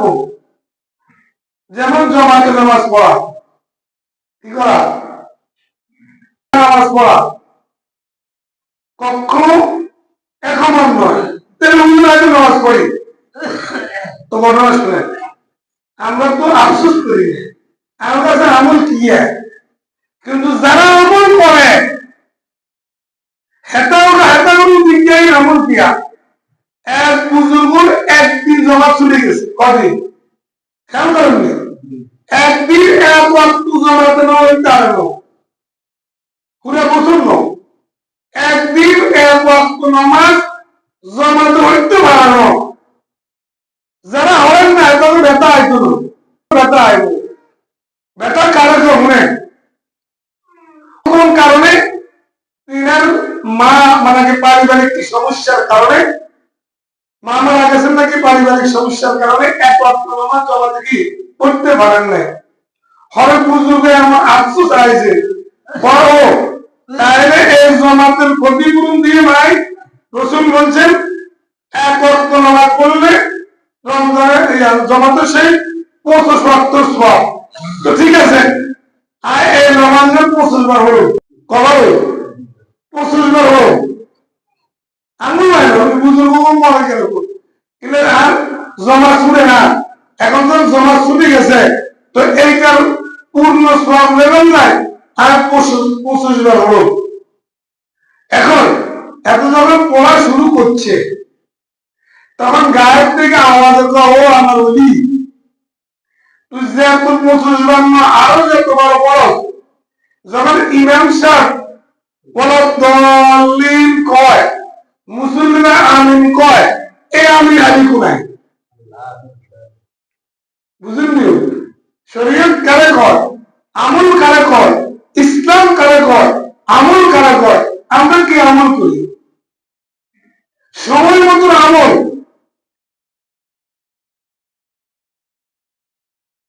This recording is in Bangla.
রাখবো, যেমন জমাতে নামাজ পড়া, কি করা, নামাজ পড়া কখনো একমত নয়। তাহলে নামাজ পড়ি তো ঘটনা শুনে আমরা তো আফসোস করি, আমার কাছে আমল কি, কিন্তু যারা আমল করে বিজ্ঞানী আমল কিয়া এক বুজুর্গর একদিন জমা চলে গেছে, কদিন খেয়াল করেন, একদিন এক ওয়াক্ত জমাতে পুরো বছর একদিন এক ওয়াক্ত নামাজ জমাতে হইতে পারানো, যারা হলেন না তাদের ব্যথা আইতো, ব্যথা আইব, ব্যথার কারণ শুনে কোন কারণে মা মানে পারিবারিক সমস্যার কারণে, মা মারা গেছেন নাকি পারিবারিক সমস্যার কারণে এক ওয়াক্ত নামাজ জমাতে কি করতে পারেন নাই। হরে বুজুর্গে আমার আফসোস আইছে বড়, তাহলে এই জমাতের ক্ষতিপূরণ দিয়ে ভাই রসুল বলছেন এক ওয়াক্ত নামাজ পড়লে রমজানের জমাতে সেই 25 ওয়াক্ত সওয়াব। তো ঠিক আছে, আর এই রমজান 25 বার হলো, কবার 25 বার হলো, আমি বুজুর্গ মনে গেল কিন্তু আর জমা ছুটে না, এখন তো জমা ছুটে গেছে, তো এইটার পূর্ণ সওয়াব লেভেল নাই, আর 25 বার হলো। এখন এত যখন পড়া শুরু করছে তখন গায়ের থেকে আওয়াজ, ও আমার ওলি, তুই যে এত 25 বার না আরো যে তোমার পড়ো, যখন ইমাম সাহেব ওয়ালাদ-দাল্লিন কয়, মুসলিমরা আমিন কয়, এ আমি আলি কোনায় বুঝলেন, শরীয়ত কারে কয়, আমল কারে কয়, ইসলাম কারে কয়, আমল কারে কয়, আমরা কি আমল করি সময় মতো আমল